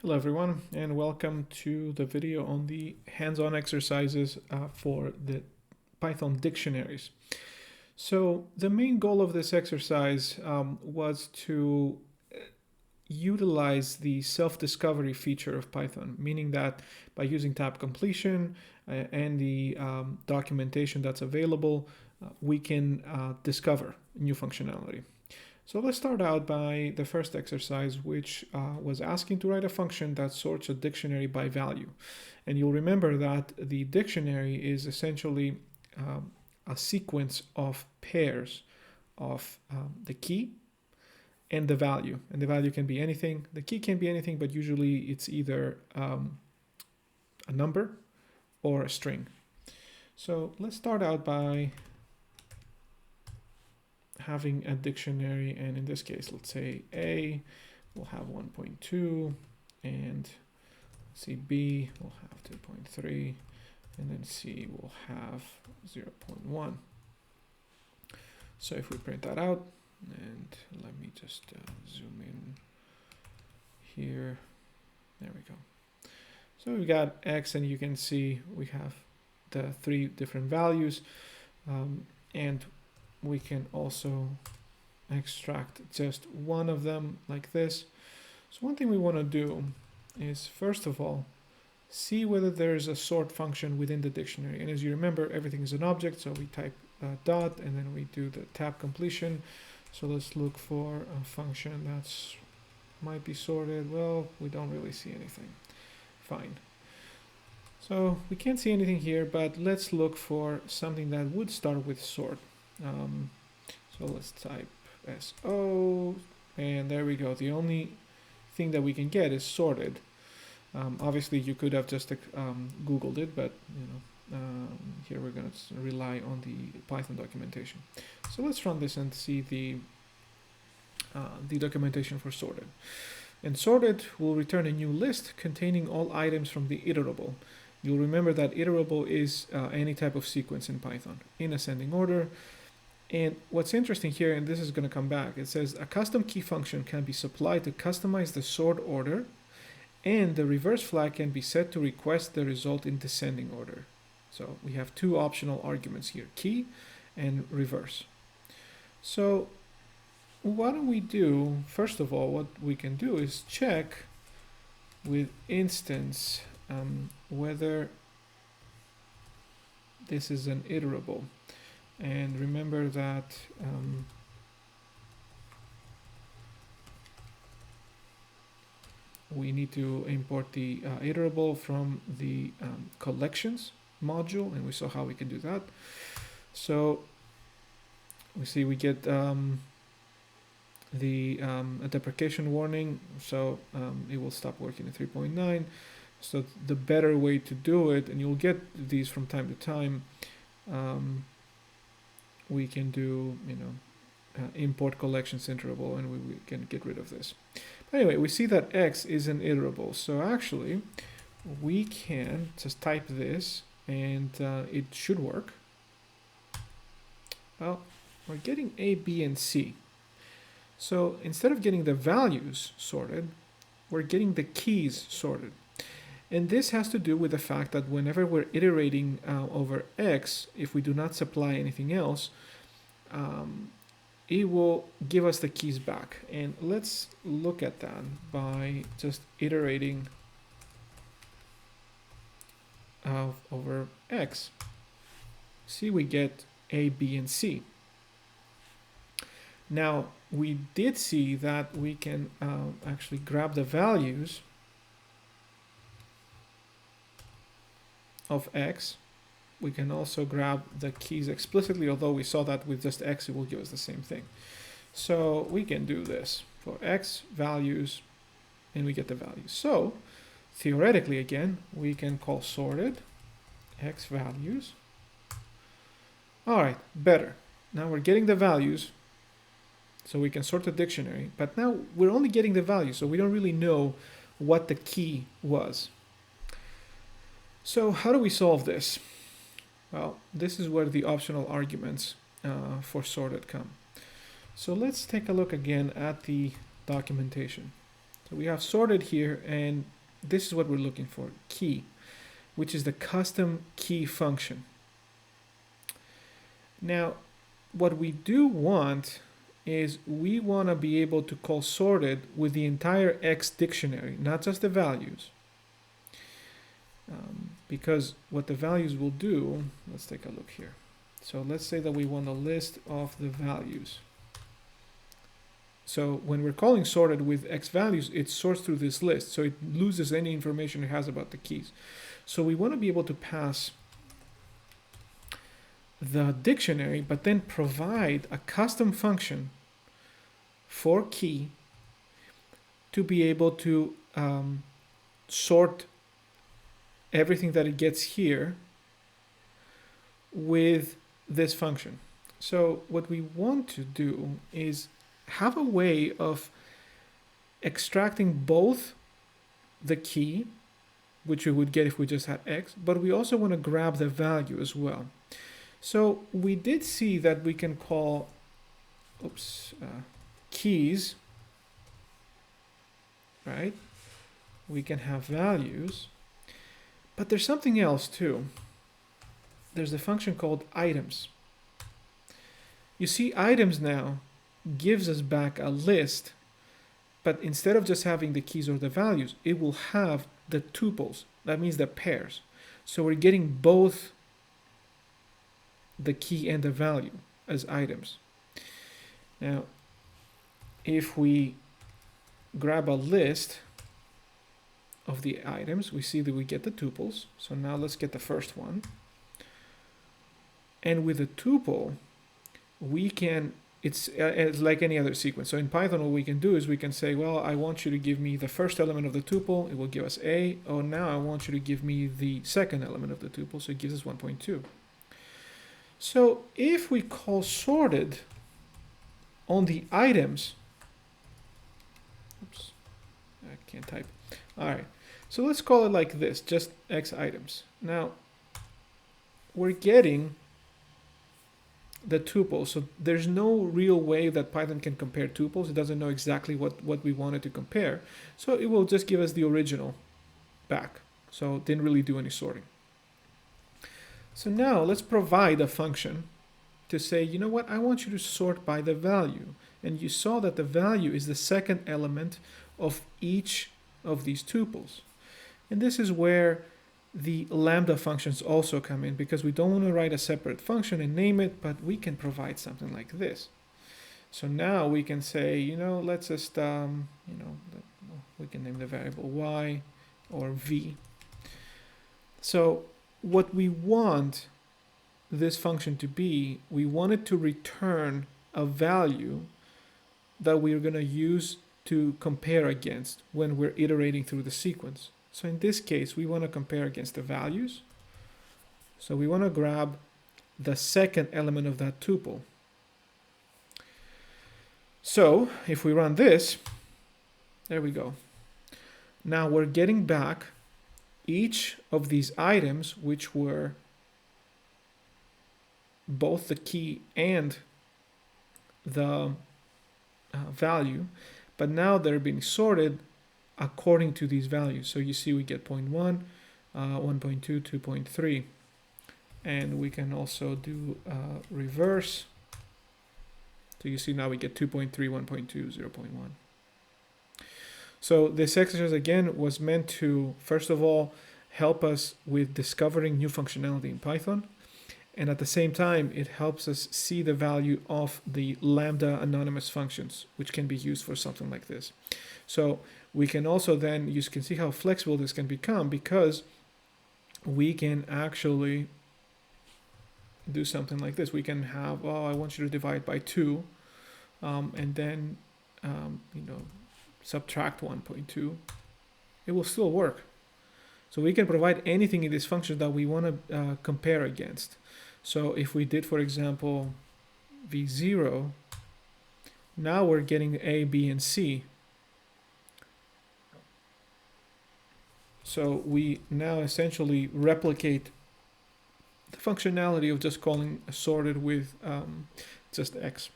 Hello everyone, and welcome to the video on the hands-on exercises for the Python dictionaries. So the main goal of this exercise was to utilize the self-discovery feature of Python, meaning that by using tab completion and the documentation that's available, we can discover new functionality. So let's start out by the first exercise, which was asking to write a function that sorts a dictionary by value. And you'll remember that the dictionary is essentially a sequence of pairs of the key and the value. And the value can be anything. The key can be anything, but usually it's either a number or a string. So let's start out by having a dictionary, and in this case, let's say A will have 1.2, and let's see, B will have 2.3, and then C will have 0.1. So if we print that out, and let me just zoom in here, there we go. So we got X, and you can see we have the three different values, and we can also extract just one of them like this. So one thing we want to do is, first of all, see whether there's a sort function within the dictionary. And as you remember, everything is an object, so we type dot, and then we do the tab completion. So let's look for a function that's might be sorted. Well, we don't really see anything. Fine. So we can't see anything here, but let's look for something that would start with sort. So let's type SO, and there we go. The only thing that we can get is sorted. Obviously, you could have just Googled it, but here we're going to rely on the Python documentation. So let's run this and see the documentation for sorted. And sorted will return a new list containing all items from the iterable. You'll remember that iterable is any type of sequence in Python in ascending order. And what's interesting here, and this is going to come back, it says a custom key function can be supplied to customize the sort order, and the reverse flag can be set to request the result in descending order. So we have two optional arguments here, key and reverse. So what do we do? First of all, what we can do is check with instance whether this is an iterable. And remember that we need to import the iterable from the collections module, and we saw how we can do that. So we see we get a deprecation warning, so it will stop working at 3.9. So the better way to do it, and you'll get these from time to time, we can do, import collections iterable, and we can get rid of this. But anyway, we see that X is an iterable. So actually, we can just type this, and it should work. Well, we're getting A, B, and C. So instead of getting the values sorted, we're getting the keys sorted. And this has to do with the fact that whenever we're iterating over X, if we do not supply anything else, it will give us the keys back. And let's look at that by just iterating over X. See, we get A, B, and C. Now, we did see that we can actually grab the values of X. We can also grab the keys explicitly, although we saw that with just X it will give us the same thing. So we can do this for X values, and we get the values. So theoretically, again, we can call sorted X values. All right, better. Now we're getting the values, so we can sort the dictionary, but now we're only getting the values, so we don't really know what the key was. So how do we solve this? Well, this is where the optional arguments for sorted come. So let's take a look again at the documentation. So we have sorted here, and this is what we're looking for, key, which is the custom key function. Now, what we do want is we want to be able to call sorted with the entire X dictionary, not just the values. Because what the values will do, let's take a look here. So let's say that we want a list of the values. So when we're calling sorted with X values, it sorts through this list, so it loses any information it has about the keys. So we want to be able to pass the dictionary, but then provide a custom function for key to be able to sort everything that it gets here with this function. So what we want to do is have a way of extracting both the key, which we would get if we just had X, but we also want to grab the value as well. So we did see that we can call keys, right? We can have values, but there's something else too. There's a function called items. You see, items now gives us back a list, but instead of just having the keys or the values, it will have the tuples. That means the pairs. So we're getting both the key and the value as items. Now, if we grab a list of the items, we see that we get the tuples. So now let's get the first one. And with a tuple, we can, it's like any other sequence. So in Python, what we can do is we can say, well, I want you to give me the first element of the tuple. It will give us A. Oh, now I want you to give me the second element of the tuple. So it gives us 1.2. So if we call sorted on the items, oops, I can't type. All right, so let's call it like this, just X items. Now we're getting the tuple, so there's no real way that Python can compare tuples. It doesn't know exactly what we wanted to compare, so it will just give us the original back. So it didn't really do any sorting. So now let's provide a function to say, you know what, I want you to sort by the value. And you saw that the value is the second element of each of these tuples. And this is where the lambda functions also come in, because we don't want to write a separate function and name it, but we can provide something like this. So now we can say, you know, let's just, we can name the variable y or v. So what we want this function to be, we want it to return a value that we're going to use to compare against when we're iterating through the sequence. So in this case, we want to compare against the values. So we want to grab the second element of that tuple. So if we run this, there we go. Now we're getting back each of these items, which were both the key and the value, but now they're being sorted according to these values. So you see we get 0.1, 1.2, 2.3, and we can also do reverse. So you see now we get 2.3, 1.2, 0.1. So this exercise again was meant to, first of all, help us with discovering new functionality in Python. And at the same time, it helps us see the value of the lambda anonymous functions, which can be used for something like this. So we can also then, you can see how flexible this can become, because we can actually do something like this. We can have, oh, I want you to divide by 2, and then, subtract 1.2. It will still work. So we can provide anything in this function that we want to compare against. So if we did, for example, v0, now we're getting A, B, and C. So we now essentially replicate the functionality of just calling sorted with just X.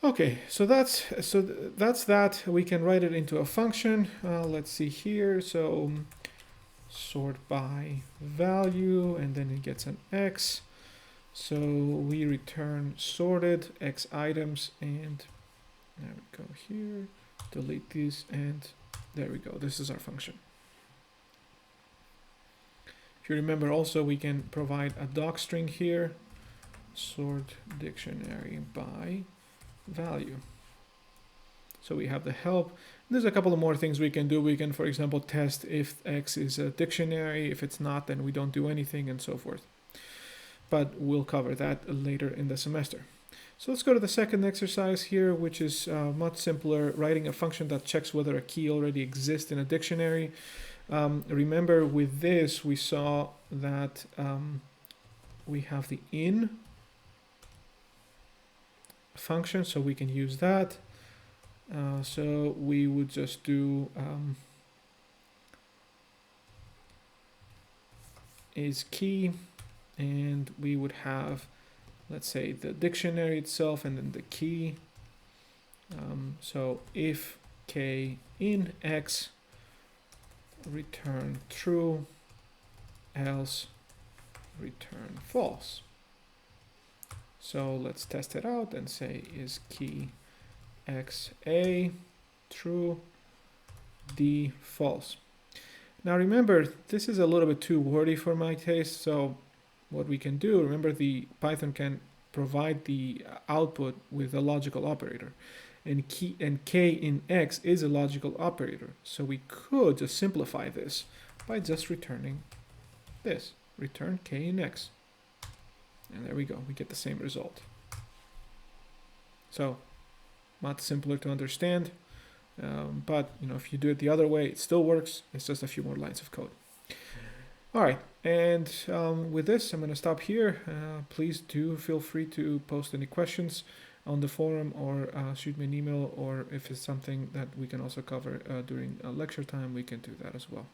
Okay, so that's that. We can write it into a function. Let's see here. So sort by value, and then it gets an X. So we return sorted X items, and there we go here. Delete these, and there we go. This is our function. If you remember, also we can provide a docstring here. Sort dictionary by value. So we have the help. There's a couple of more things we can do. We can, for example, test if X is a dictionary. If it's not, then we don't do anything, and so forth. But we'll cover that later in the semester. So let's go to the second exercise here, which is much simpler, writing a function that checks whether a key already exists in a dictionary. Remember, with this, we saw that we have the in function, so we can use that. So we would just do is key, and we would have, let's say, the dictionary itself and then the key. So if k in X, return true, else return false. So let's test it out and say is key X A true, D false. Now remember, this is a little bit too wordy for my taste, so what we can do, remember the Python can provide the output with a logical operator, and k in X is a logical operator, so we could just simplify this by just returning this, return k in X, and there we go, we get the same result. So much simpler to understand, but if you do it the other way, it still works. It's just a few more lines of code. All right, and with this, I'm going to stop here. Please do feel free to post any questions on the forum, or shoot me an email, or if it's something that we can also cover during lecture time, we can do that as well.